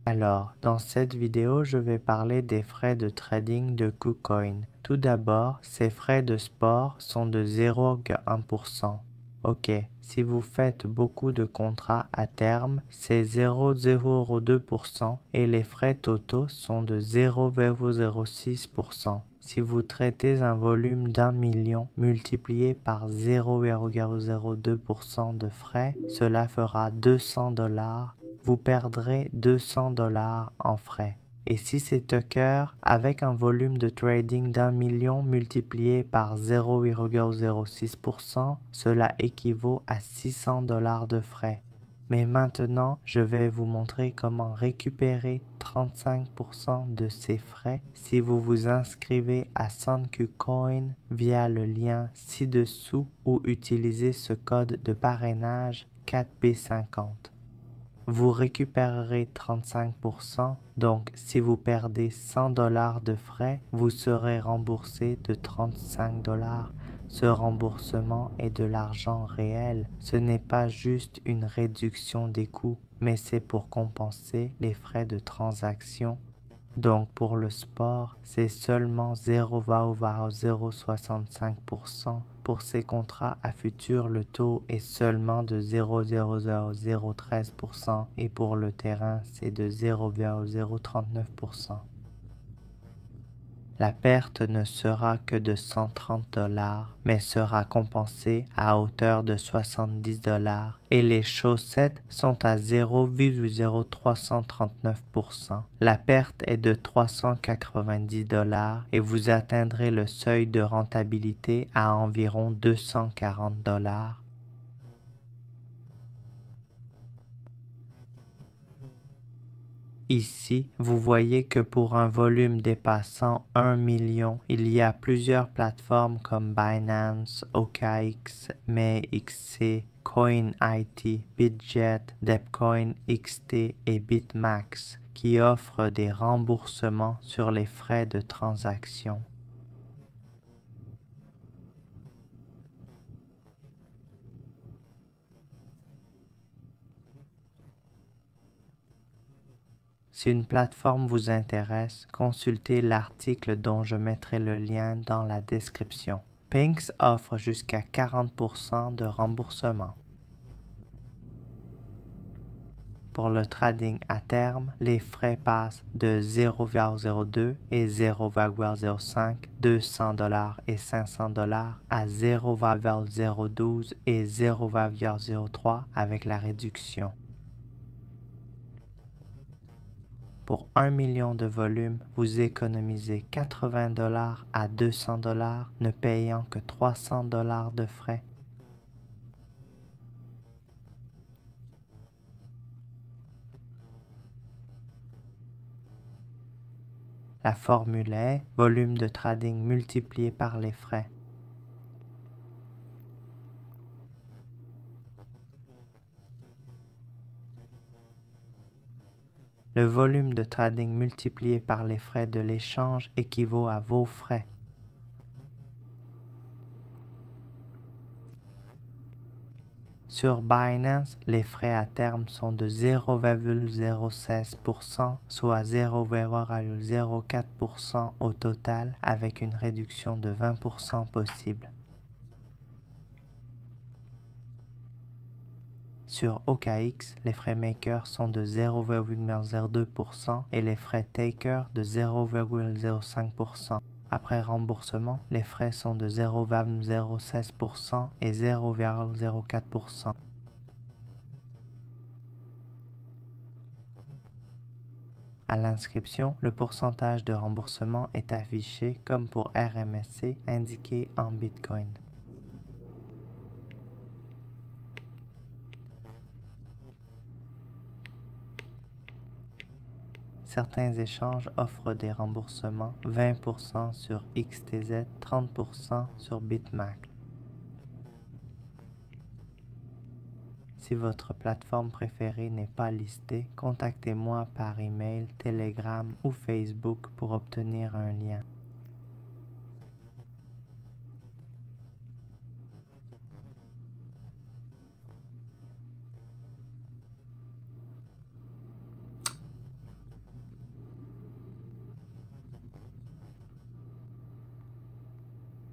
Alors, dans cette vidéo, je vais parler des frais de trading de KuCoin. Tout d'abord, ces frais de sport sont de 0,1%. Ok, si vous faites beaucoup de contrats à terme, c'est 0,02% et les frais totaux sont de 0,06%. Si vous traitez un volume d'1 million multiplié par 0,02% de frais, cela fera 200 $. Vous perdrez 200 $ en frais. Et si c'est Tucker, avec un volume de trading d'1 million multiplié par 0,06%, cela équivaut à 600 $ de frais. Mais maintenant, je vais vous montrer comment récupérer 35% de ces frais si vous vous inscrivez à SunQcoin via le lien ci-dessous ou utilisez ce code de parrainage 4B50. Vous récupérerez 35%, donc si vous perdez 100 $ de frais, vous serez remboursé de 35 $. Ce remboursement est de l'argent réel, ce n'est pas juste une réduction des coûts, mais c'est pour compenser les frais de transaction. Donc pour le sport, c'est seulement 0,065%. Pour ces contrats à futur, le taux est seulement de 0,00013% et pour le terrain, c'est de 0,039%. La perte ne sera que de 130 $, mais sera compensée à hauteur de 70 $ et les chaussettes sont à 0,0339%. La perte est de 390 $ et vous atteindrez le seuil de rentabilité à environ 240 $. Ici, vous voyez que pour un volume dépassant 1 million, il y a plusieurs plateformes comme Binance, OKX, MayXC, CoinIT, Bitget, Depcoin XT et BitMax qui offrent des remboursements sur les frais de transaction. Si une plateforme vous intéresse, consultez l'article dont je mettrai le lien dans la description. Pinx offre jusqu'à 40% de remboursement. Pour le trading à terme, les frais passent de 0,02 et 0,05, 200 $ et 500 $ à 0,012 et 0,03 avec la réduction. Pour 1 million de volume, vous économisez 80 $ à 200 $, ne payant que 300 $ de frais. La formule est volume de trading multiplié par les frais. Le volume de trading multiplié par les frais de l'échange équivaut à vos frais. Sur Binance, les frais à terme sont de 0,016%, soit 0,04% au total, avec une réduction de 20% possible. Sur OKX, les frais maker sont de 0,02% et les frais taker de 0,05%. Après remboursement, les frais sont de 0,016% et 0,04%. À l'inscription, le pourcentage de remboursement est affiché comme pour RMSC indiqué en Bitcoin. Certains échanges offrent des remboursements 20% sur XTZ, 30% sur BitMax. Si votre plateforme préférée n'est pas listée, contactez-moi par email, Telegram ou Facebook pour obtenir un lien.